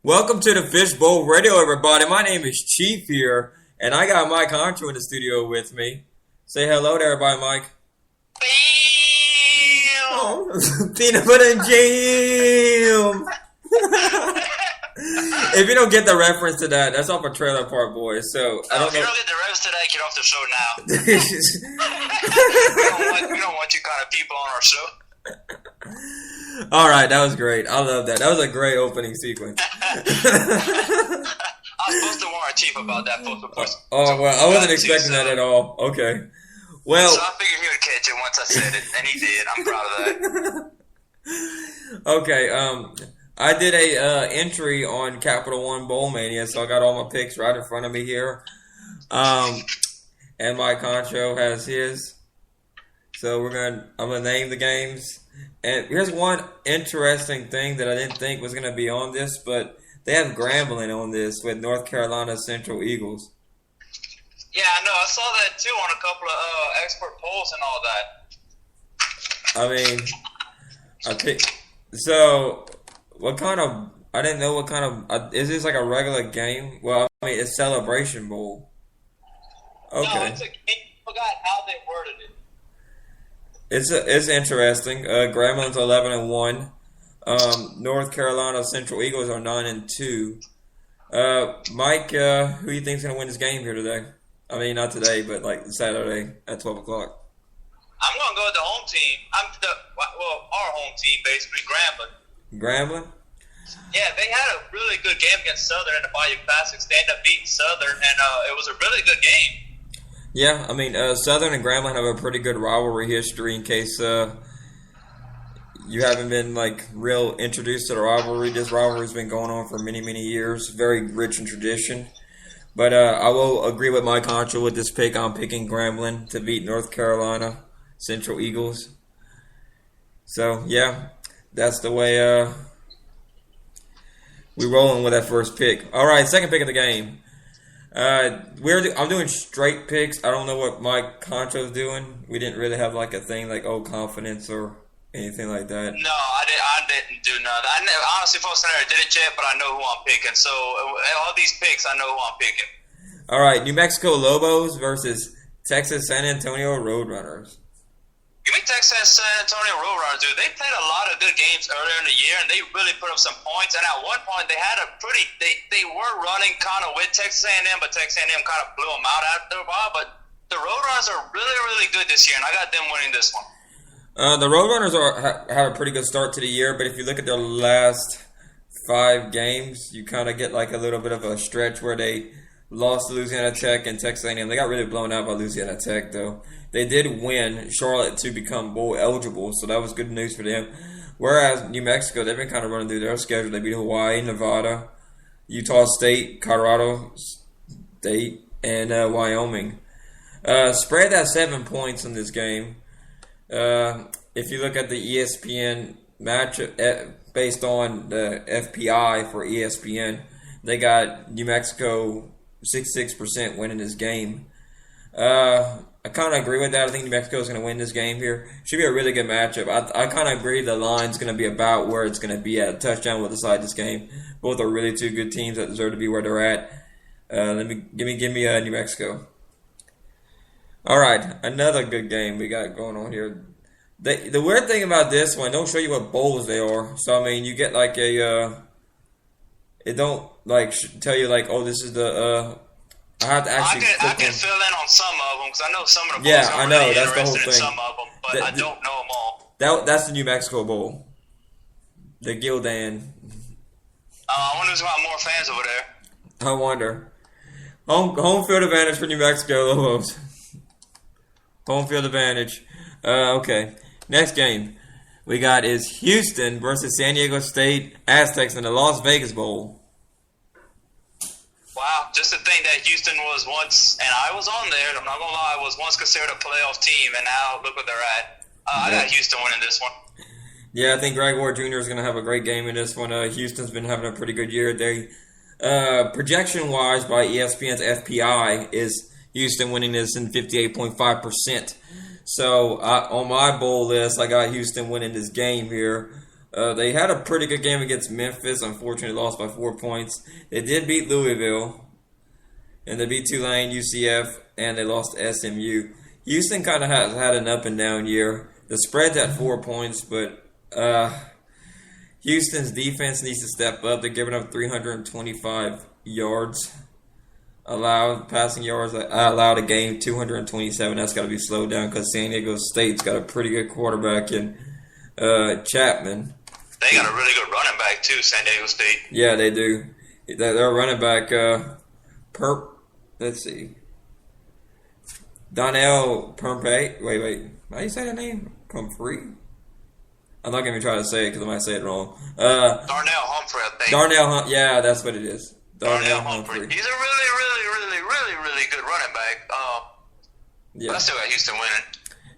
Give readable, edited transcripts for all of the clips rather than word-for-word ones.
Welcome to the Fishbowl Radio, everybody. My name is Chief here, and I got Mike Honcho in the studio with me. Say hello to everybody, Mike. Oh, peanut butter and jam. If you don't get the reference to that, that's off of Trailer Park Boys. So I don't if know. you don't get the reference to that, get off the show now. We don't want you kind of people on our show. All right, that was great. I love that. That was a great opening sequence. I was supposed to warn Chief about that. Oh, well, I wasn't expecting that at all. Okay. Well, so I figured he would catch it once I said it, and he did. I'm proud of that. Okay, I did a entry on Capital One Bowl Mania, so I got all my picks right in front of me here. And Mike Honcho has his. So I'm gonna name the games. And here's one interesting thing that I didn't think was gonna be on this, but they have Grambling on this with North Carolina Central Eagles. Yeah, I know. I saw that too on a couple of expert polls and all that. I mean, I think so. What kind of? I didn't know what kind of. Is this like a regular game? Well, I mean, it's Celebration Bowl. Okay. No, it's a game. I forgot how they worded it. It's interesting. Grambling's 11-1. North Carolina Central Eagles are 9-2. Mike, who do you think's gonna win this game here today? I mean, not today, but like Saturday at 12 o'clock. I'm gonna go with the home team. Our home team basically, Grambling. Grambling? Yeah, they had a really good game against Southern in the Bayou Classics. They ended up beating Southern, and it was a really good game. Yeah, I mean, Southern and Grambling have a pretty good rivalry history. In case you haven't been like real introduced to the rivalry, this rivalry's been going on for many, many years. Very rich in tradition. But I will agree with Mike Honcho with this pick. I'm picking Grambling to beat North Carolina Central Eagles. So yeah, that's the way we're rolling with that first pick. All right, second pick of the game. I'm doing straight picks. I don't know what Mike Honcho's doing. We didn't really have like a thing like confidence or anything like that. No, I didn't do nothing. Honestly, folks, I never did it yet, but I know who I'm picking. So all these picks, I know who I'm picking. All right, New Mexico Lobos versus Texas San Antonio Roadrunners. Give me Texas San Antonio Roadrunners, dude. They played a lot of good games earlier in the year, and they really put up some points. And at one point, they had they were running kind of with Texas A&M, but Texas A&M kind of blew them out after a while. But the Roadrunners are really, really good this year, and I got them winning this one. The Roadrunners had a pretty good start to the year, but if you look at their last 5 games, you kind of get like a little bit of a stretch where they lost to Louisiana Tech and Texas A&M. They got really blown out by Louisiana Tech, though. They did win Charlotte to become bowl eligible, so that was good news for them. Whereas New Mexico, they've been kind of running through their schedule. They beat Hawaii, Nevada, Utah State, Colorado State, and Wyoming. Spread at 7 points in this game. If you look at the ESPN matchup based on the FPI for ESPN, they got New Mexico 66% winning this game. I kind of agree with that. I think New Mexico is going to win this game here. Should be a really good matchup. I kind of agree the line's going to be about where it's going to be at. A touchdown will decide this game. Both are really two good teams that deserve to be where they're at. Give me New Mexico. All right, another good game we got going on here. The weird thing about this one, don't show you what bowls they are. So I mean, you get like it don't like tell you like, oh, this is the. I have to actually. I can fill in on some of them because I know some of the bowls. Yeah, I'm I know really that's the whole interested thing. in some of them, but I don't know them all. That's the New Mexico Bowl. The Gildan. I wonder who's got more fans over there. I wonder. Home field advantage for New Mexico Lobos. Home field advantage. Okay. Next game we got is Houston versus San Diego State Aztecs in the Las Vegas Bowl. Wow, just to think that Houston was once, and I was on there, I'm not going to lie, was once considered a playoff team, and now look what they're at. I got Houston winning this one. Yeah, I think Greg Ward Jr. is going to have a great game in this one. Houston's been having a pretty good year. They projection-wise by ESPN's FPI is Houston winning this in 58.5%. So on my bowl list, I got Houston winning this game here. They had a pretty good game against Memphis. Unfortunately, lost by 4 points. They did beat Louisville, and they beat Tulane, UCF, and they lost to SMU. Houston kind of has had an up and down year. The spread's at 4 points, but Houston's defense needs to step up. They're giving up 325 yards. Passing yards allowed a game 227. That's got to be slowed down because San Diego State's got a pretty good quarterback in Chapman. They got a really good running back too, San Diego State. Yeah, they do. Their running back, let's see, Donnell Pumphrey. Wait. How do you say that name? Pumphrey? I'm not going to try to say it because I might say it wrong. Darnell Humphrey, I think. Yeah, that's what it is. Darnell Humphrey. He's a really good running back. Yeah. But I still got Houston winning.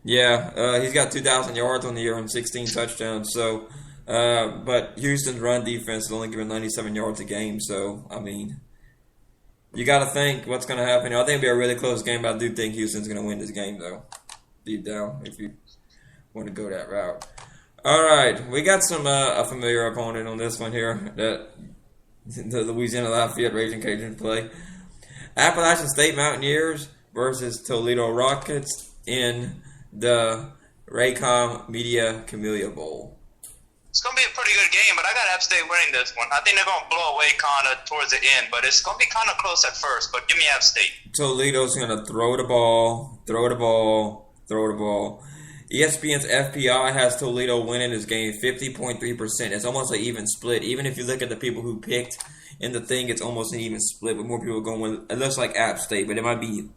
Yeah, he's got 2,000 yards on the year and 16 touchdowns. So, but Houston's run defense is only giving 97 yards a game. So, I mean, you got to think what's going to happen. I think it'll be a really close game, but I do think Houston's going to win this game, though. Deep down, if you want to go that route. All right, we got a familiar opponent on this one here that the Louisiana Lafayette Raging Cajuns play. Appalachian State Mountaineers versus Toledo Rockets in the Raycom Media Camellia Bowl. It's going to be a pretty good game, but I got App State winning this one. I think they're going to blow away kind of towards the end, but it's going to be kind of close at first, but give me App State. Toledo's going to throw the ball. ESPN's FPI has Toledo winning this game 50.3%. It's almost an even split. Even if you look at the people who picked in the thing, it's almost an even split with more people going with. It looks like App State, but it might be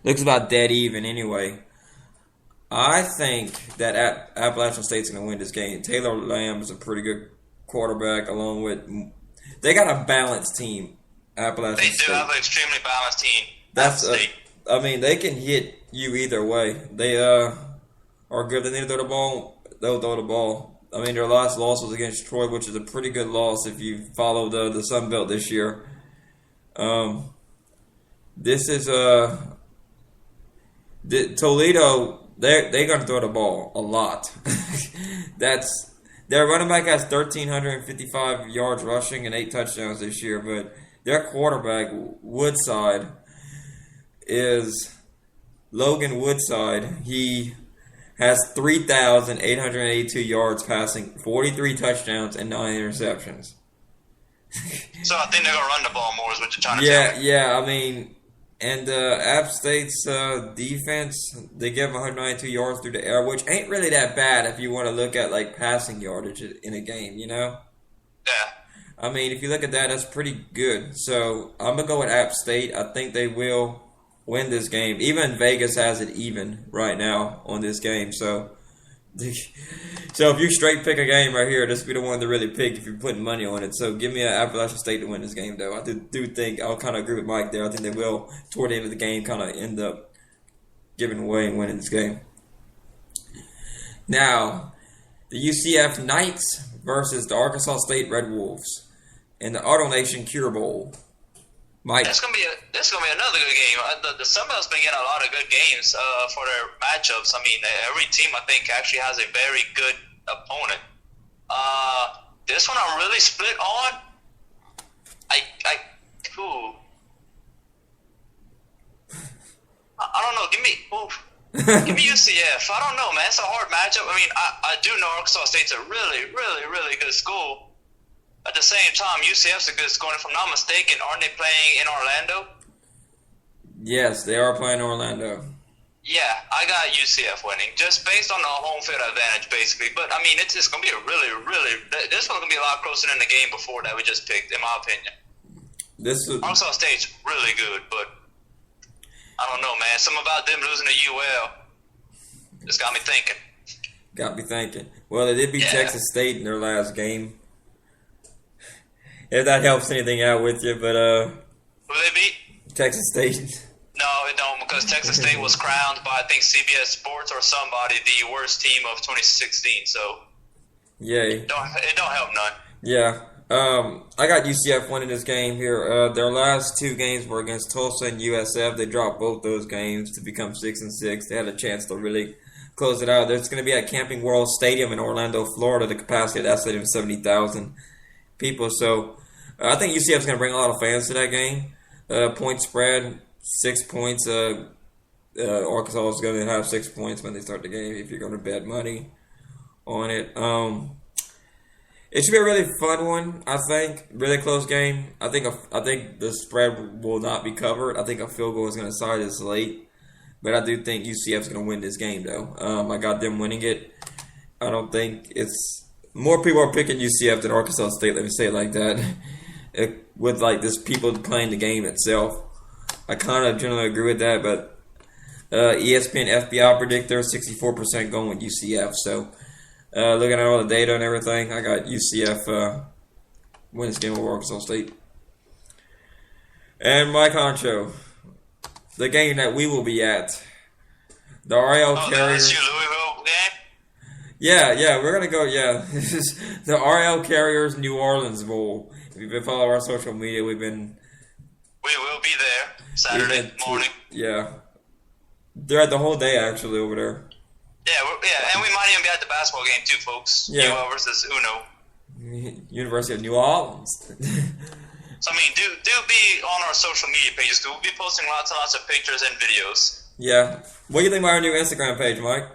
looks about dead even anyway. I think that Appalachian State's going to win this game. Taylor Lamb is a pretty good quarterback, along with they got a balanced team. Appalachian State. They do have an extremely balanced team. I mean, they can hit you either way. They are good. They need to throw the ball. They'll throw the ball. I mean, their last loss was against Troy, which is a pretty good loss if you follow the Sun Belt this year. This is Toledo. They're going to throw the ball a lot. Their running back has 1,355 yards rushing and 8 touchdowns this year, but their quarterback Woodside is Logan Woodside. He has 3,882 yards passing, 43 touchdowns, and 9 interceptions. So I think they're going to run the ball more is what you're trying to tell me. Yeah, I mean, and App State's defense, they give 192 yards through the air, which ain't really that bad if you want to look at, like, passing yardage in a game, you know? Yeah. I mean, if you look at that, that's pretty good. So I'm going to go with App State. I think they will win this game. Even Vegas has it even right now on this game. So if you straight pick a game right here, this would be the one to really pick if you're putting money on it. So give me an Appalachian State to win this game, though. I do think I'll kind of agree with Mike there. I think they will, toward the end of the game, kind of end up giving away and winning this game. Now, the UCF Knights versus the Arkansas State Red Wolves in the AutoNation Cure Bowl. Mike, That's gonna be another good game. The Sun Belt's been getting a lot of good games for their matchups. I mean, every team I think actually has a very good opponent. This one I'm really split on. I don't know. Give me UCF. I don't know, man. It's a hard matchup. I mean, I do know Arkansas State's a really good school. At the same time, UCF's a good school. And if I'm not mistaken, aren't they playing in Orlando? Yes, they are playing Orlando. Yeah, I got UCF winning, just based on the home field advantage, basically. But, I mean, it's just going to be this one's going to be a lot closer than the game before that we just picked, in my opinion. Arkansas State's really good, but I don't know, man. Something about them losing to UL just got me thinking. Well, they did beat Texas State in their last game. If that helps anything out with you, but who they beat? Texas State. No, it don't, because Texas State was crowned by, I think, CBS Sports or somebody the worst team of 2016. So yay, it don't help none. Yeah, I got UCF winning this game here. Their last 2 games were against Tulsa and USF. They dropped both those games to become 6-6. They had a chance to really close it out. There's going to be at Camping World Stadium in Orlando, Florida. The capacity of that stadium is 70,000 people. So I think UCF is going to bring a lot of fans to that game. Point spread, 6 points. Arkansas is going to have 6 points when they start the game if you're going to bet money on it. It should be a really fun one, I think. Really close game. I think the spread will not be covered. I think a field goal is going to decide this late. But I do think UCF is going to win this game, though. I got them winning it. I don't think it's... More people are picking UCF than Arkansas State, let me say it like that. With, like, this people playing the game itself. I kind of generally agree with that, but ESPN FBI predictor, 64% going with UCF. So, looking at all the data and everything, I got UCF win this game over Arkansas State. And Mike Honcho, the game that we will be at, the RL Carriers. That's your Louisville game? Yeah, we're going to go, This is the RL Carriers New Orleans Bowl. If you've been following our social media, we will be there Saturday morning. Yeah. They're at the whole day, actually, over there. Yeah, and we might even be at the basketball game, too, folks. Yeah. UL versus Uno. University of New Orleans. So, I mean, do be on our social media pages, because we'll be posting lots and lots of pictures and videos. Yeah. What do you think about our new Instagram page, Mike?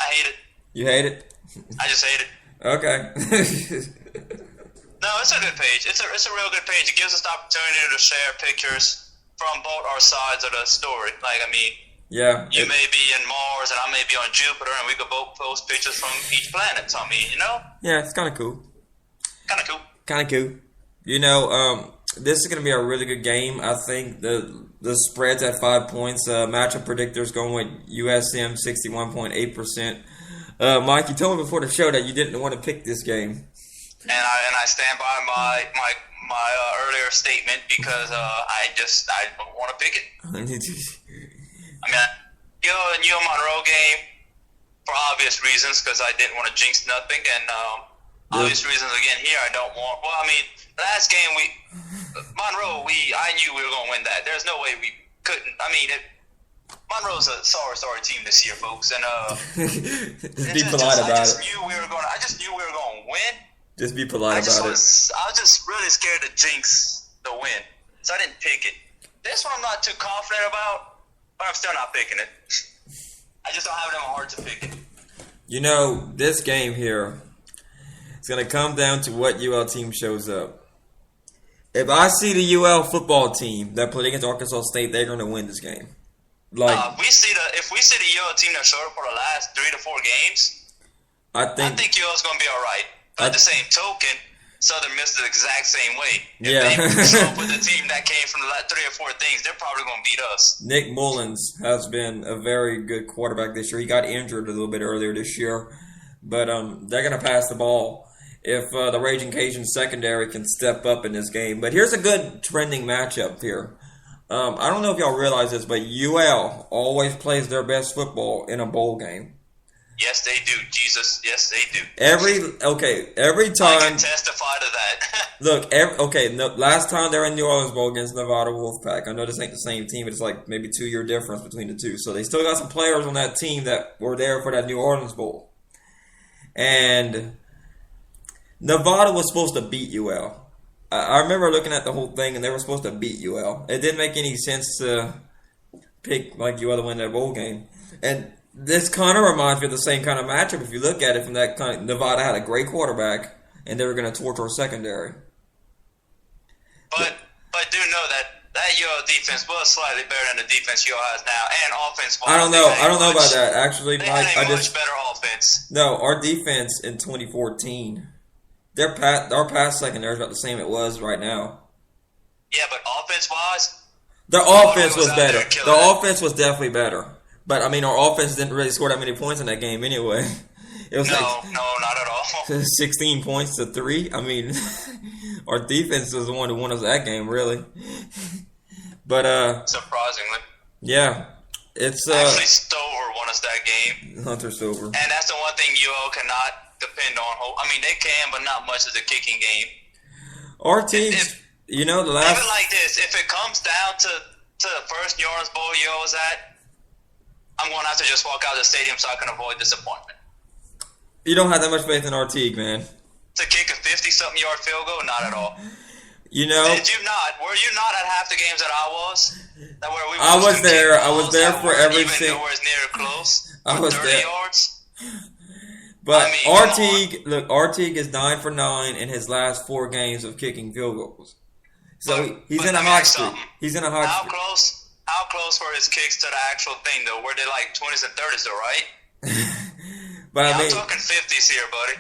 I hate it. You hate it? I just hate it. Okay. No, it's a good page. It's a real good page. It gives us the opportunity to share pictures from both our sides of the story. Like, I mean, yeah, you may be in Mars and I may be on Jupiter, and we could both post pictures from each planet. So, I mean, Yeah, it's kind of cool. Kind of cool. You know, this is going to be a really good game. I think the spread's at 5 points. Matchup predictors going with USM 61.8%. Mike, you told me before the show that you didn't want to pick this game. And I stand by my earlier statement because I don't want to pick it. I mean, UL Monroe game for obvious reasons because I didn't want to jinx nothing, and obvious reasons again here I don't want. Well, I mean, last game Monroe I knew we were going to win that. There's no way we couldn't. I mean, Monroe's a sorry team this year, folks, and be polite about it. I just knew we were going to win. Just be polite about it. I was just really scared to jinx the win, so I didn't pick it. This one I'm not too confident about, but I'm still not picking it. I just don't have it in my heart to pick it. You know, this game here, it's going to come down to what UL team shows up. If I see the UL football team that played against Arkansas State, they're going to win this game. Like, if we see the UL team that showed up for the last 3 to 4 games, I think UL's going to be all right. But at the same token, Southern missed the exact same way. If they show up with a team that came from the last 3 or 4 things, they're probably going to beat us. Nick Mullins has been a very good quarterback this year. He got injured a little bit earlier this year, but they're going to pass the ball if the Raging Cajun secondary can step up in this game. But here's a good trending matchup here. I don't know if y'all realize this, but UL always plays their best football in a bowl game. Yes, they do. Jesus, yes, they do. Every time. I can testify to that. Look, last time they were in New Orleans Bowl against Nevada Wolfpack. I know this ain't the same team, but it's like maybe 2-year difference between the two. So they still got some players on that team that were there for that New Orleans Bowl. And Nevada was supposed to beat UL. I remember looking at the whole thing, and they were supposed to beat UL. It didn't make any sense to pick like UL to win that bowl game. And this kind of reminds me of the same kind of matchup. If you look at it from that kind of, Nevada had a great quarterback, and they were going to torch our secondary. But do know that UL defense was slightly better than the defense UL has now, and offense. I don't know about that. Actually, they Mike, had a much better offense. No, our defense in 2014, our pass secondary is about the same it was right now. Yeah, but offense-wise, the offense was better. The offense was definitely better. But, I mean, our offense didn't really score that many points in that game anyway. It was no, not at all. 16 points to 3. I mean, our defense was the one who won us that game, really. But, surprisingly. Yeah. It's actually, Stover won us that game. Hunter Stover. And that's the one thing UL cannot depend on. I mean, they can, but not much of the kicking game. Our teams, the last... Even like this, if it comes down to the first New Orleans Bowl UL was at, I'm going to have to just walk out of the stadium so I can avoid disappointment. You don't have that much faith in Artigue, man. To kick a 50-something yard field goal? Not at all. You know, Were you not at half the games that I was? I was there. I was there for everything. Nowhere near close. I was 30 there. yards. But Artigue is 9 for 9 in his last 4 games of kicking field goals. So he's in a hot streak. He's in a hot streak. How close were his kicks to the actual thing, though? Were they like 20s and 30s, though, right? But yeah, I mean, I'm talking 50s here, buddy.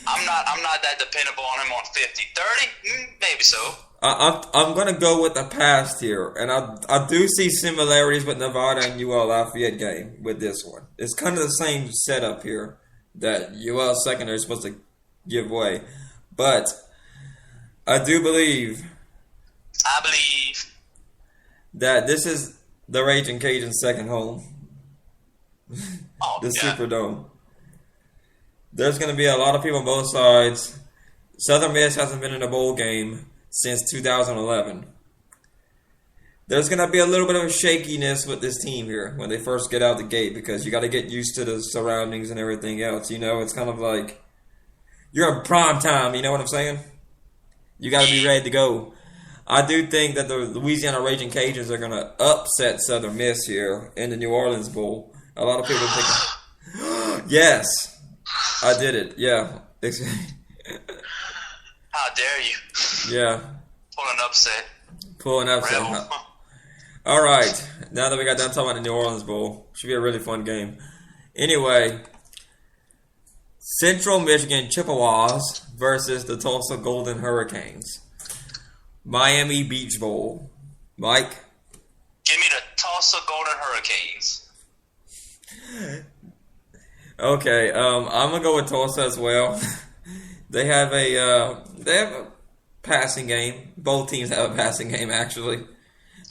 I'm not that dependable on him on 50. 30? Maybe so. I'm going to go with the past here, and I do see similarities with Nevada and UL Lafayette game with this one. It's kind of the same setup here that UL secondary is supposed to give away. But I do believe that this is the Raging Cajun second home. The Superdome. There's going to be a lot of people on both sides. Southern Miss hasn't been in a bowl game since 2011. There's going to be a little bit of a shakiness with this team here when they first get out the gate because you got to get used to the surroundings and everything else. You know, it's kind of like you're in prime time. You know what I'm saying? You got to be ready to go. I do think that the Louisiana Raging Cajuns are going to upset Southern Miss here in the New Orleans Bowl. A lot of people think, yes, I did it. Yeah. How dare you? Yeah. Pulling upset. Rebel. All right. Now that we got done talking about the New Orleans Bowl, should be a really fun game. Anyway, Central Michigan Chippewas versus the Tulsa Golden Hurricanes. Miami Beach Bowl. Mike? Give me the Tulsa Golden Hurricanes. Okay, I'm gonna go with Tulsa as well. They have a passing game. Both teams have a passing game, actually.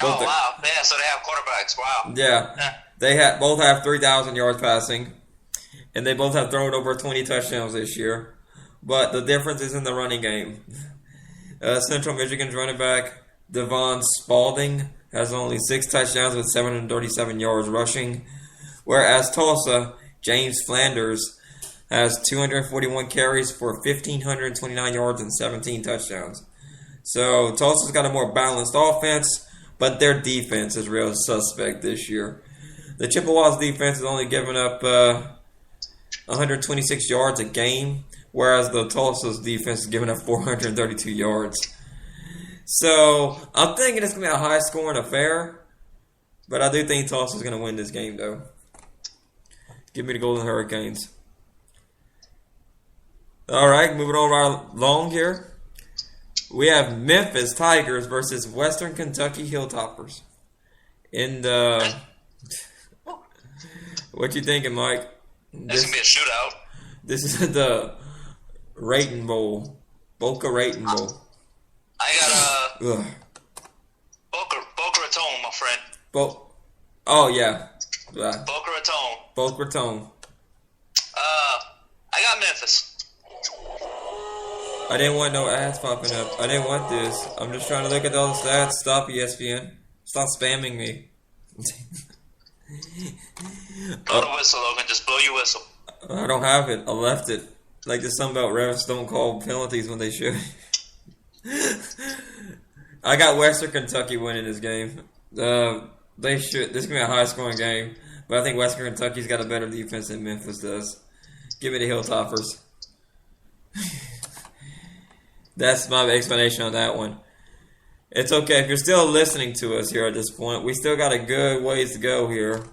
Wow! Yeah, so they have quarterbacks. Wow. Yeah. They both have 3,000 yards passing, and they both have thrown over 20 touchdowns this year. But the difference is in the running game. Central Michigan's running back Devon Spalding has only 6 touchdowns with 737 yards rushing, whereas Tulsa, James Flanders, has 241 carries for 1,529 yards and 17 touchdowns. So Tulsa's got a more balanced offense, but their defense is real suspect this year. The Chippewas defense has only given up 126 yards a game, whereas the Tulsa's defense is giving up 432 yards. So I'm thinking it's going to be a high-scoring affair, but I do think Tulsa's going to win this game, though. Give me the Golden Hurricanes. All right, moving on right along here. We have Memphis Tigers versus Western Kentucky Hilltoppers. What you thinking, Mike? This is going to be a shootout. This is the Raton Bowl. Boca Raton Bowl. I got Boca Raton, my friend. Oh, yeah. Boca Raton. Boca Raton. I got Memphis. I didn't want no ads popping up. I didn't want this. I'm just trying to look at all the stats. Stop, ESPN. Stop spamming me. Blow the whistle, Logan. Just blow your whistle. I don't have it. I left it. Like there's something about refs don't call penalties when they should. I got Western Kentucky winning this game. They should. This is going to be a high-scoring game. But I think Western Kentucky's got a better defense than Memphis does. Give me the Hilltoppers. That's my explanation on that one. It's okay if you're still listening to us here at this point. We still got a good ways to go here.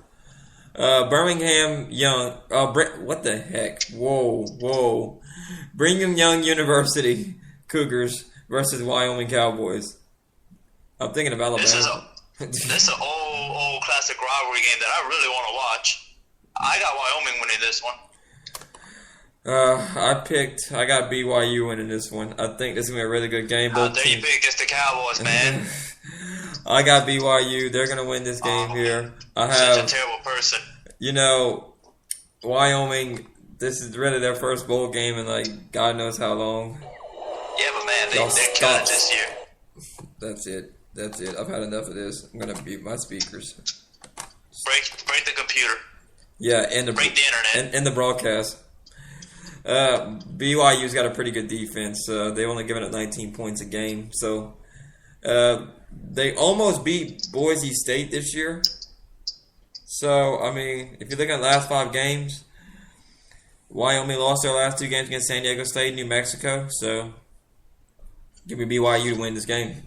Birmingham Young. What the heck? Whoa. Brigham Young University Cougars versus Wyoming Cowboys. I'm thinking of Alabama. This is an old classic rivalry game that I really want to watch. I got Wyoming winning this one. I got BYU winning this one. I think this is going to be a really good game. How dare you pick against the Cowboys, man? I got BYU. They're going to win this game here. Such a terrible person. You know, Wyoming, this is really their first bowl game in like God knows how long. Yeah, but man, they're killing it this year. That's it. I've had enough of this. I'm going to mute my speakers. break the computer. Yeah, and Break the internet. and the broadcast. BYU's got a pretty good defense. They only given up 19 points a game, so they almost beat Boise State this year. So I mean, if you look at the last 5 games, Wyoming lost their last 2 games against San Diego State, New Mexico. So give me BYU to win this game.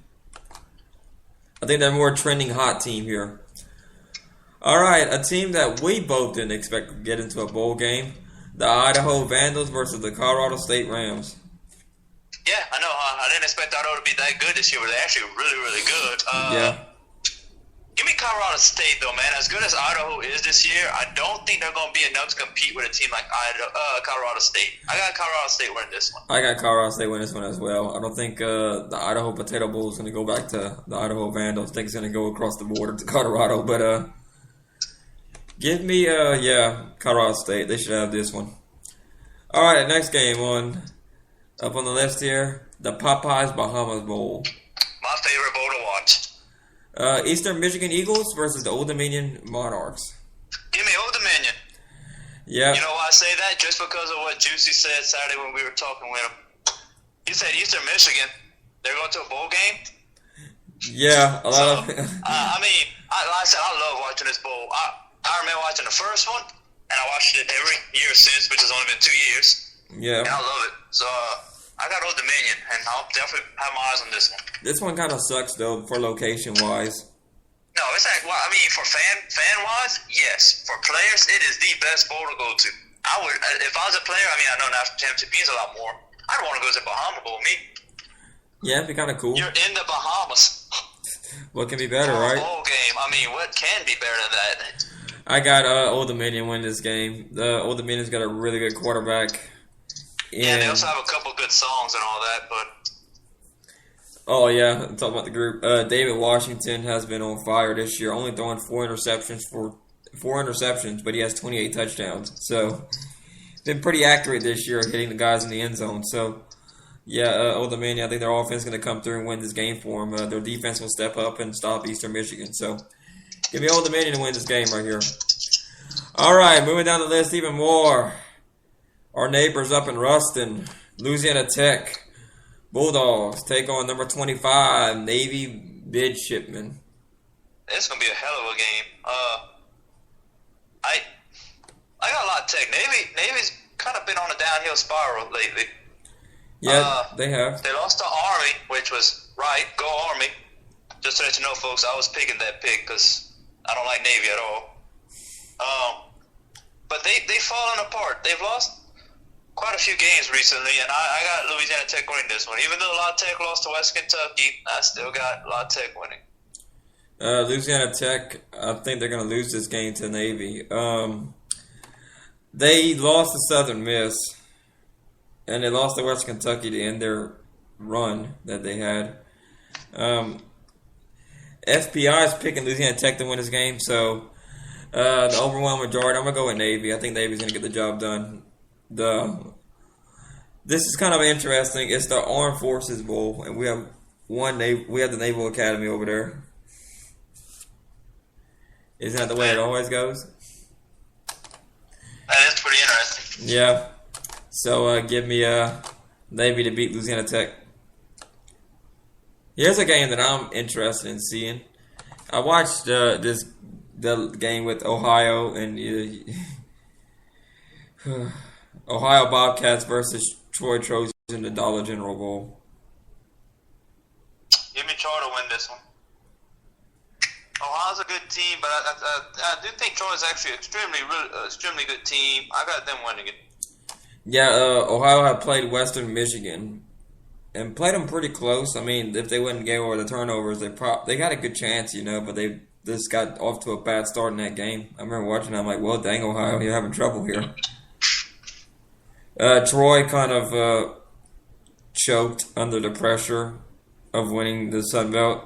I think they're a more trending hot team here. All right, a team that we both didn't expect to get into a bowl game. The Idaho Vandals versus the Colorado State Rams. Yeah, I know. I didn't expect Idaho to be that good this year, but they're actually really, really good. Yeah. Give me Colorado State, though, man. As good as Idaho is this year, I don't think they're going to be enough to compete with a team like Colorado State. I got Colorado State winning this one. I got Colorado State winning this one as well. I don't think the Idaho Potato Bowl is going to go back to the Idaho Vandals. I think it's going to go across the border to Colorado. But give me, Colorado State. They should have this one. All right, next game up on the list here, the Popeyes Bahamas Bowl. My favorite bowl to watch. Eastern Michigan Eagles versus the Old Dominion Monarchs. Give me Old Dominion. Yeah. You know why I say that? Just because of what Juicy said Saturday when we were talking with him. He said Eastern Michigan, they're going to a bowl game. Yeah, a lot of. I mean, like I said, I love watching this bowl. I remember watching the first one, and I watched it every year since, which has only been 2 years. Yeah. And I love it. So I got Old Dominion, and I'll definitely have my eyes on this one. This one kind of sucks though for location wise. No, it's like, well, I mean, for fan wise, yes. For players, it is the best bowl to go to. I would, if I was a player. I mean, I know national championship means a lot more. I'd want to go to the Bahama Bowl. Me. Yeah, it'd be kind of cool. You're in the Bahamas. What can be better, For a right? bowl game. I mean, what can be better than that? I got Old Dominion win this game. The Old Dominion's got a really good quarterback. Yeah, they also have a couple good songs and all that, but. Oh yeah, I'm talking about the group. David Washington has been on fire this year, only throwing 4 interceptions, but he has 28 touchdowns. So been pretty accurate this year, hitting the guys in the end zone. So yeah, Old Dominion, I think their offense is going to come through and win this game for them. Their defense will step up and stop Eastern Michigan. So give me Old Dominion to win this game right here. All right, moving down the list even more. Our neighbors up in Ruston, Louisiana Tech Bulldogs take on number 25 Navy Midshipmen. It's gonna be a hell of a game. I got a lot of Tech. Navy's kind of been on a downhill spiral lately. Yeah, they have. They lost to Army, which was right. Go Army. Just to let you know, folks, I was picking that pick because I don't like Navy at all. But they've fallen apart. They've lost quite a few games recently, and I got Louisiana Tech winning this one. Even though La Tech lost to West Kentucky, I still got La Tech winning. Louisiana Tech, I think they're going to lose this game to Navy. They lost to Southern Miss, and they lost to West Kentucky to end their run that they had. FPI is picking Louisiana Tech to win this game, so the overwhelming majority, I'm going to go with Navy. I think Navy's going to get the job done. This is kind of interesting. It's the Armed Forces Bowl, and we have the Naval Academy over there. Isn't that the way it always goes? That is pretty interesting. Yeah. So give me Navy to beat Louisiana Tech. Here's a game that I'm interested in seeing. I watched the game with Ohio and Ohio Bobcats versus Troy Trojans in the Dollar General Bowl. Give me Troy to win this one. Ohio's a good team, but I do think Troy's actually extremely good team. I got them winning it. Yeah, Ohio had played Western Michigan and played them pretty close. I mean, if they wouldn't get over the turnovers, they got a good chance, but they just got off to a bad start in that game. I remember watching it, I'm like, well, dang, Ohio, you're having trouble here. Troy kind of choked under the pressure of winning the Sun Belt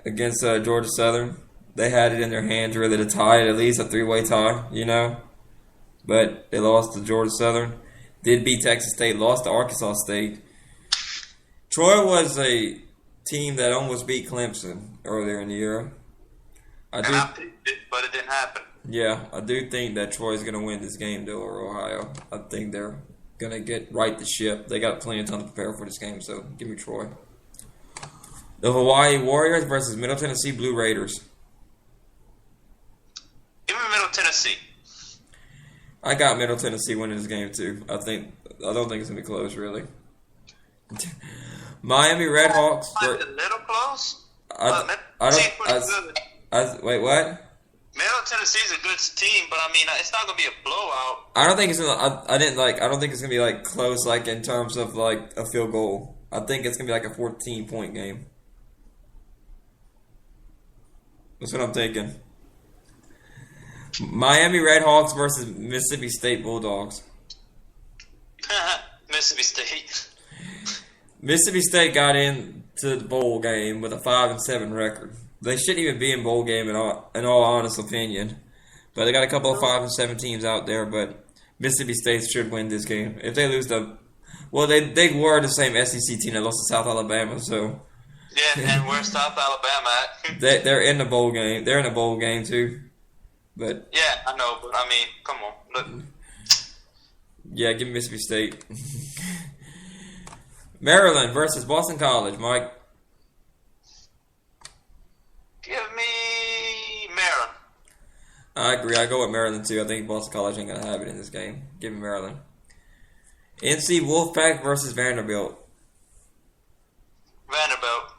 against Georgia Southern. They had it in their hands really to tie it, at least a 3-way tie, But they lost to Georgia Southern. Did beat Texas State, lost to Arkansas State. Troy was a team that almost beat Clemson earlier in the year. I And do. I picked it, but it didn't happen. Yeah, I do think that Troy's going to win this game, though, or Ohio. I think they're going to get right the ship. They got plenty of time to prepare for this game, so give me Troy. The Hawaii Warriors versus Middle Tennessee Blue Raiders. Give me Middle Tennessee. I got Middle Tennessee winning this game, too. I don't think it's going to be close, really. Miami Redhawks. Like a little close. I Middle don't. Tennessee's pretty good. Wait, what? Middle Tennessee's a good team, but I mean, it's not gonna be a blowout. I don't think it's gonna. I don't think it's gonna be like close, like in terms of like a field goal. I think it's gonna be like a 14-point game. That's what I'm thinking. Miami Redhawks versus Mississippi State Bulldogs. Mississippi State. Mississippi State got into the bowl game with a 5-7 record. They shouldn't even be in bowl game in all honest opinion. But they got a couple of 5-7 teams out there. But Mississippi State should win this game. If they lose they were the same SEC team that lost to South Alabama. So Yeah, and where's South Alabama at? they're in the bowl game. They're in the bowl game too. But Yeah, I know, but I mean, come on, look. yeah, give me Mississippi State. Maryland versus Boston College, Mike. Give me Maryland. I agree. I go with Maryland too. I think Boston College ain't gonna have it in this game. Give me Maryland. NC Wolfpack versus Vanderbilt. Vanderbilt.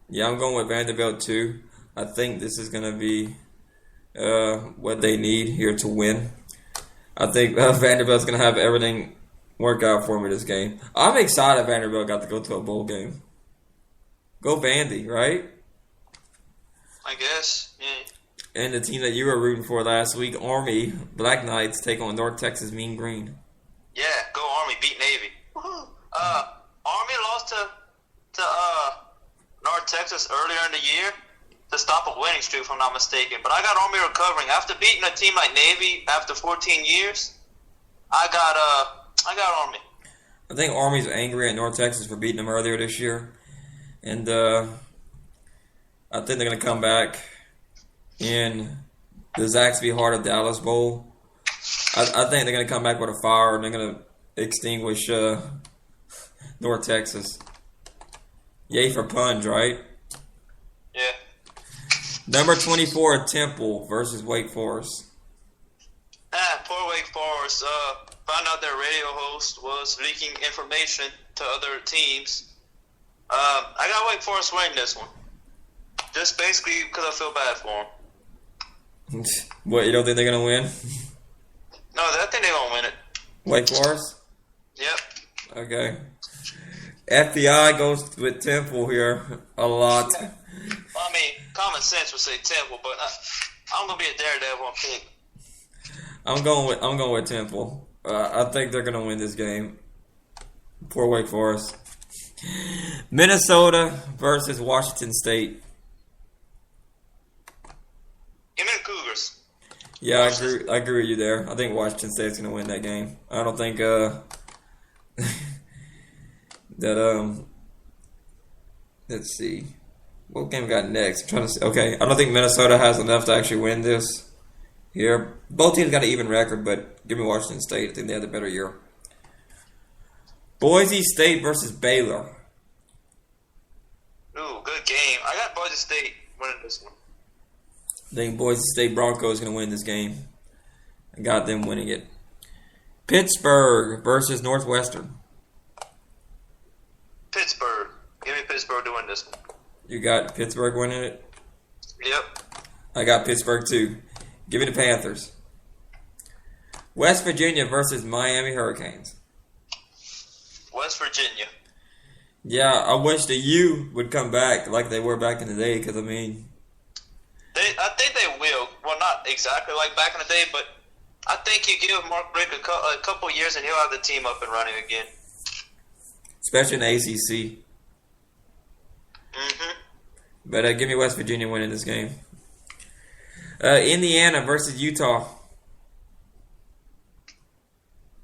Yeah, I'm going with Vanderbilt too. I think this is gonna be what they need here to win. I think Vanderbilt's gonna have everything work out for me this game. I'm excited Vanderbilt got to go to a bowl game. Go Vandy, right? I guess. Yeah. And the team that you were rooting for last week, Army Black Knights, take on North Texas Mean Green. Yeah, go Army, beat Navy. Woohoo. Army lost to North Texas earlier in the year to stop a winning streak, if I'm not mistaken. But I got Army recovering after beating a team like Navy after 14 years. I got Army. I think Army's angry at North Texas for beating them earlier this year. And I think they're going to come back in the Zaxby Heart of Dallas Bowl. I think they're going to come back with a fire and they're going to extinguish North Texas. Yay for puns, right? Yeah. Number 24, Temple versus Wake Forest. Poor Wake Forest. Found out their radio host was leaking information to other teams. I got Wake Forest winning this one. Just basically because I feel bad for them. What, you don't think they're going to win? No, I think they're going to win it. Wake Forest? Yep. Okay. FBI goes with Temple here a lot. I mean, common sense would say Temple, but I'm going to be a daredevil and pick. I'm going with Temple. I think they're going to win this game. Poor Wake Forest. Minnesota versus Washington State. Give me the Cougars. Yeah, I agree with you there. I think Washington State's going to win that game. I don't think that let's see. What game we got next? I'm trying to see. Okay, I don't think Minnesota has enough to actually win this here. Both teams got an even record, but give me Washington State. I think they had the better year. Boise State versus Baylor. Ooh, good game. I got Boise State winning this one. I think Boise State Broncos going to win this game. I got them winning it. Pittsburgh versus Northwestern. Pittsburgh. Give me Pittsburgh to win this one. You got Pittsburgh winning it? Yep. I got Pittsburgh too. Give me the Panthers. West Virginia versus Miami Hurricanes. West Virginia. Yeah, I wish the U would come back like they were back in the day, because, I mean... I think they will. Well, not exactly like back in the day, but I think you give Mark Rick a couple years and he'll have the team up and running again. Especially in the ACC. Mm-hmm. But give me West Virginia winning this game. Indiana versus Utah.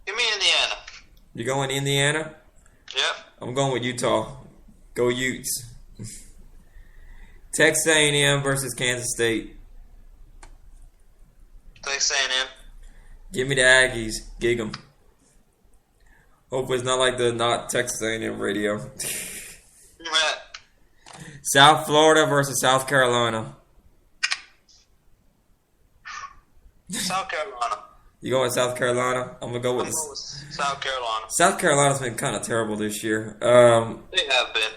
Give me Indiana. You going Indiana? Yep. I'm going with Utah. Go Utes. Texas A&M versus Kansas State. Texas A&M. Give me the Aggies. Gig 'em. Hope it's not like the not Texas A&M radio. South Florida versus South Carolina. South Carolina. You going with South Carolina? I'm gonna go with South Carolina. South Carolina's been kind of terrible this year. They have been.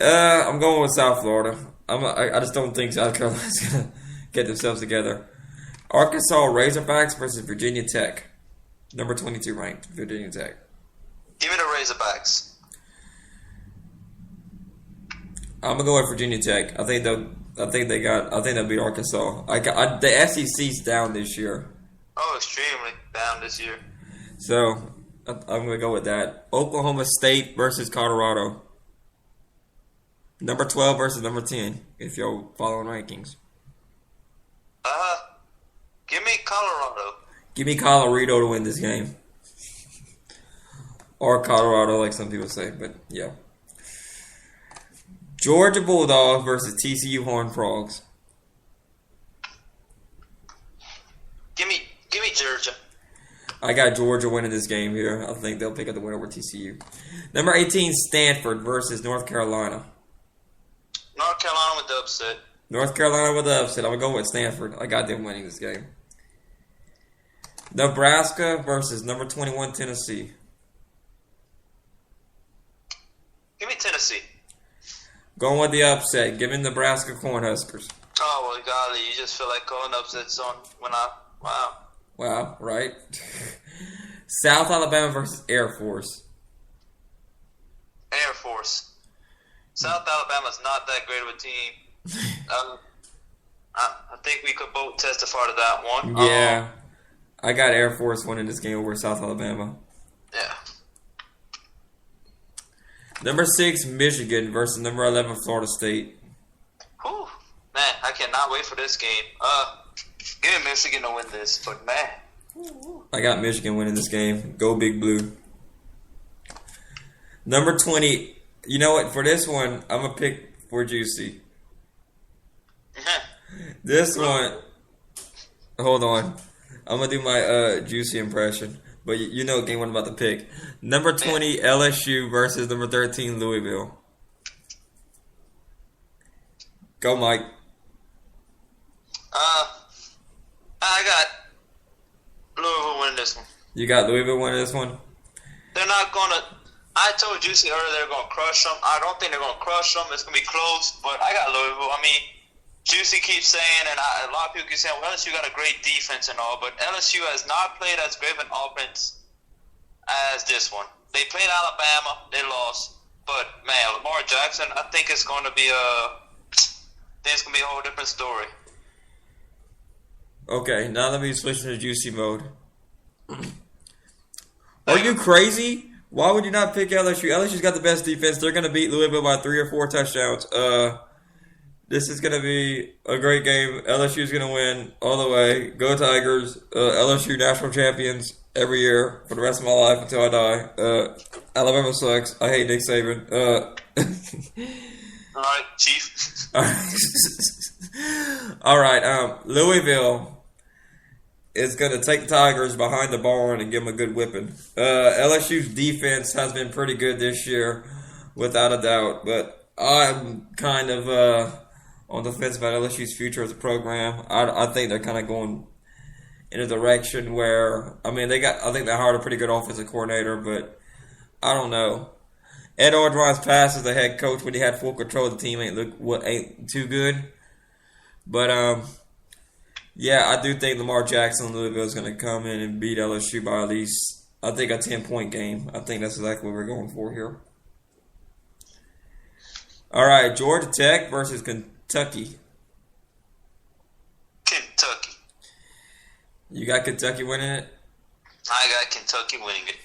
I'm going with South Florida. I just don't think South Carolina's gonna get themselves together. Arkansas Razorbacks versus Virginia Tech. Number 22 ranked Virginia Tech. Give me the Razorbacks. I'm gonna go with Virginia Tech. I think they'll beat Arkansas. The SEC's down this year. Oh, extremely down this year. So I'm gonna go with that. Oklahoma State versus Colorado. Number 12 versus number 10. If you're following rankings. Give me Colorado. Give me Colorado to win this game. Or Colorado, like some people say, but yeah. Georgia Bulldogs versus TCU Horned Frogs. Give me Georgia. I got Georgia winning this game here. I think they'll pick up the win over TCU. Number 18, Stanford versus North Carolina. North Carolina with the upset. North Carolina with the upset. I'm going to go with Stanford. I got them winning this game. Nebraska versus number 21, Tennessee. Give me Tennessee. Going with the upset. Giving Nebraska Cornhuskers. Oh, well, golly, you just feel like calling upsets on when I... Wow. Wow, right? South Alabama versus Air Force. Air Force. South Alabama's not that great of a team. I think we could both testify to that one. Yeah. I got Air Force winning this game over South Alabama. Yeah. Number 6, Michigan versus number 11, Florida State. Whew. Man, I cannot wait for this game. Give me Michigan to win this, but man. I got Michigan winning this game. Go Big Blue. Number 20. You know what? For this one, I'm going to pick for Juicy. This one. Hold on. I'm going to do my Juicy impression. But you know what game I'm about to pick. Number 20, LSU versus number 13, Louisville. Go, Mike. I got Louisville winning this one. You got Louisville winning this one? They're not going to... I told Juicy earlier they're going to crush them. I don't think they're going to crush them. It's going to be close, but I got Louisville. I mean, Juicy keeps saying, and a lot of people keep saying, well, LSU got a great defense and all, but LSU has not played as great of an offense as this one. They played Alabama. They lost. But, man, Lamar Jackson, I think it's going to be a whole different story. Okay, now let me switch to Juicy mode. Are you crazy? Why would you not pick LSU? LSU's got the best defense. They're going to beat Louisville by 3 or 4 touchdowns. This is going to be a great game. LSU's going to win all the way. Go Tigers. LSU national champions every year for the rest of my life until I die. Alabama sucks. I hate Nick Saban. All right, Chief. All right. Louisville is going to take the Tigers behind the barn and give them a good whipping. LSU's defense has been pretty good this year, without a doubt. But I'm kind of on the fence about LSU's future as a program. I think they're kind of going in a direction where, I mean, I think they hired a pretty good offensive coordinator, but I don't know. Ed Orgeron's past as the head coach when he had full control of the team ain't too good. But yeah, I do think Lamar Jackson and Louisville is going to come in and beat LSU by at least, I think, a 10-point game. I think that's exactly what we're going for here. All right, Georgia Tech versus Kentucky. Kentucky. You got Kentucky winning it? I got Kentucky winning it.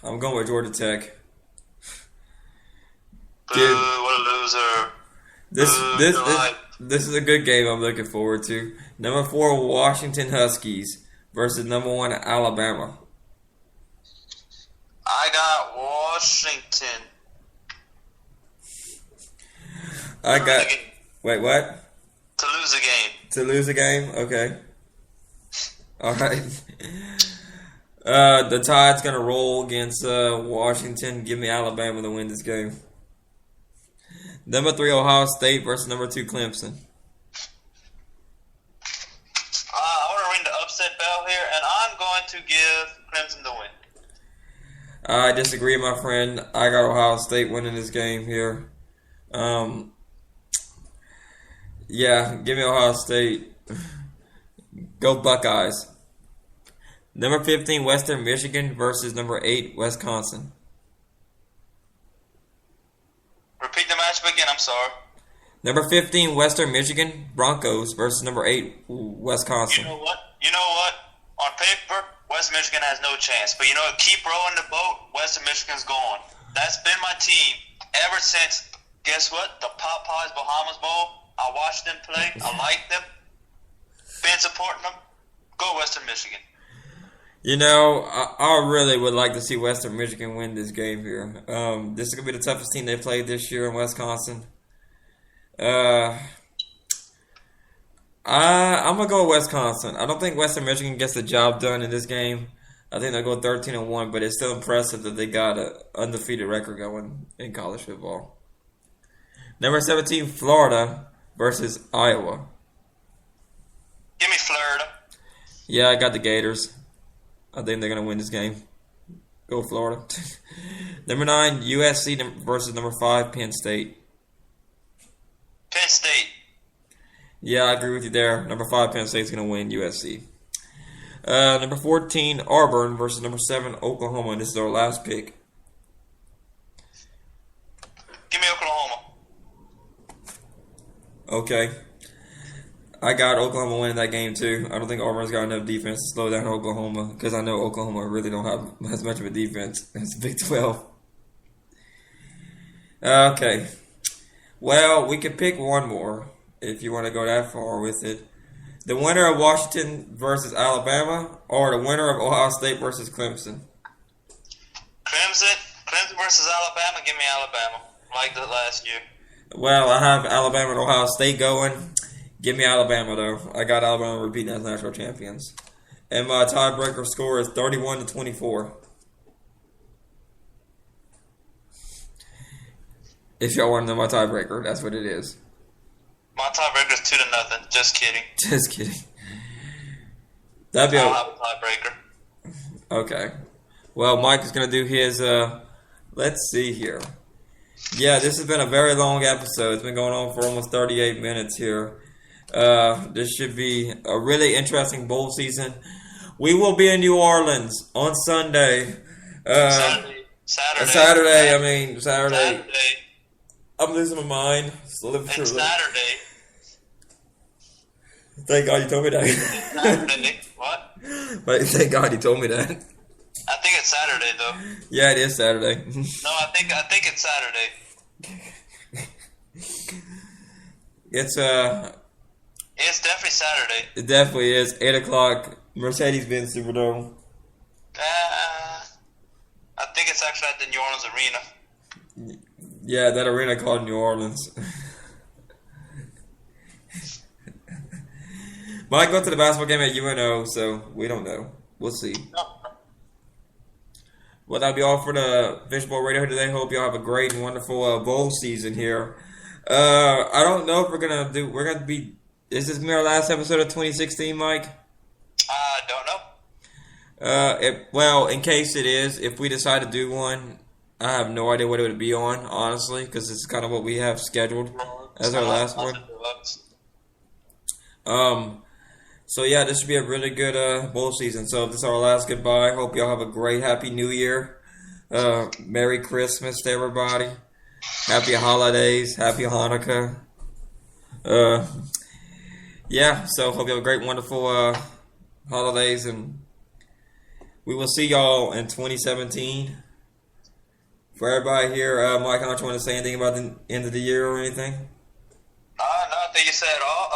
I'm going with Georgia Tech. Dude, what a loser. This is a good game I'm looking forward to. Number 4, Washington Huskies versus number 1, Alabama. I got Washington. I To got. lose a game. Wait, what? To lose a game. To lose a game? Okay. All right. The Tide's gonna roll against Washington. Give me Alabama to win this game. Number 3 Ohio State versus number 2 Clemson. I want to ring the upset bell here, and I'm going to give Clemson the win. I disagree, my friend. I got Ohio State winning this game here. Yeah, give me Ohio State. Go Buckeyes. Number 15 Western Michigan versus number 8 Wisconsin. Repeat the matchup again. I'm sorry. Number 15 Western Michigan Broncos versus number 8 Wisconsin. You know what? On paper, West Michigan has no chance. But keep rowing the boat. Western Michigan's going. That's been my team ever since. Guess what? The Popeyes Bahamas Bowl. I watched them play. I like them. Been supporting them. Go Western Michigan. I really would like to see Western Michigan win this game here. This is going to be the toughest team they played this year in Wisconsin. I'm going to go with Wisconsin. I don't think Western Michigan gets the job done in this game. I think they'll go 13-1, but it's still impressive that they got an undefeated record going in college football. Number 17, Florida versus Iowa. Give me Florida. Yeah, I got the Gators. I think they're going to win this game. Go Florida. Number 9, USC versus number 5, Penn State. Penn State. Yeah, I agree with you there. Number 5, Penn State's going to win USC. Number 14, Auburn versus number 7, Oklahoma. And this is our last pick. Give me Oklahoma. Okay. I got Oklahoma winning that game too. I don't think Auburn's got enough defense to slow down Oklahoma because I know Oklahoma really don't have as much of a defense as Big 12. Okay. Well, we could pick one more if you want to go that far with it. The winner of Washington versus Alabama or the winner of Ohio State versus Clemson? Clemson versus Alabama. Give me Alabama. Like the last year. Well, I have Alabama and Ohio State going. Give me Alabama, though. I got Alabama repeating as national champions. And my tiebreaker score is 31-24. If y'all want to know my tiebreaker, that's what it is. My tiebreaker is 2-0. Just kidding. Just kidding. That'd be I'll have a tiebreaker. Okay. Well, Mike is going to do his, let's see here. Yeah, this has been a very long episode. It's been going on for almost 38 minutes here. This should be a really interesting bowl season. We will be in New Orleans on Sunday. Saturday. Saturday. I'm losing my mind. It's Saturday. Thank God you told me that. Saturday. What? But thank God you told me that. I think it's Saturday though. Yeah, it is Saturday. No, I think it's Saturday. It's definitely Saturday. It definitely is. 8 o'clock, Mercedes-Benz Superdome. I think it's actually at the New Orleans Arena. Yeah, that arena called New Orleans. Might go to the basketball game at UNO, so we don't know. We'll see. No. Well, that'll be all for the Fishbowl Radio today. Hope y'all have a great and wonderful bowl season here. I don't know if we're gonna be. Is this our last episode of 2016, Mike? I don't know. Well, in case it is, if we decide to do one, I have no idea what it would be on, honestly, because it's kind of what we have scheduled as our last one. So yeah, this should be a really good bowl season. So if this is our last goodbye, hope y'all have a great, happy New Year. Merry Christmas to everybody. Happy holidays. Happy Hanukkah. Yeah, so hope you have a great, wonderful holidays, and we will see y'all in 2017. For everybody here, Mike, I don't want to say anything about the end of the year or anything. No, I think you said it all.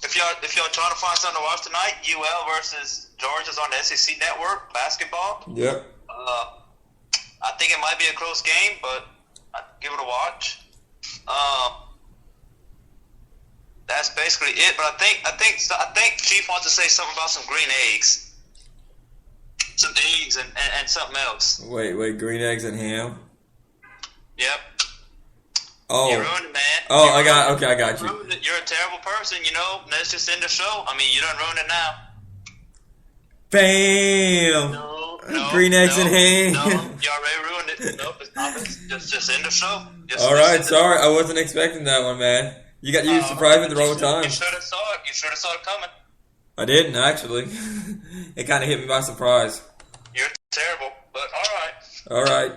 If y'all trying to find something to watch tonight, UL versus Georgia's on the SEC Network basketball. Yep. I think it might be a close game, but I'd give it a watch. that's basically it. But I think Chief wants to say something about some green eggs, some eggs and something else. Wait, green eggs and ham. Yep. Oh. You ruined it, man. Oh, I got you. You're a terrible person, you know. Let's just end the show. I mean, you done ruined it now. Bam! No, green eggs and ham. No, you already ruined it. No, just end the show. All right, sorry, I wasn't expecting that one, man. You surprised me at the wrong time. You should have saw it. You should have saw it coming. I didn't actually. It kind of hit me by surprise. You're terrible, but all right. All right.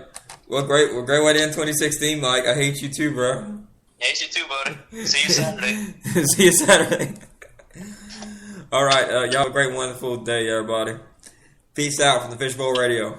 Well, great way to end 2016, Mike. I hate you too, bro. Hate you too, buddy. See you Saturday. See you Saturday. All right. Y'all have a great, wonderful day, everybody. Peace out from the Fishbowl Radio.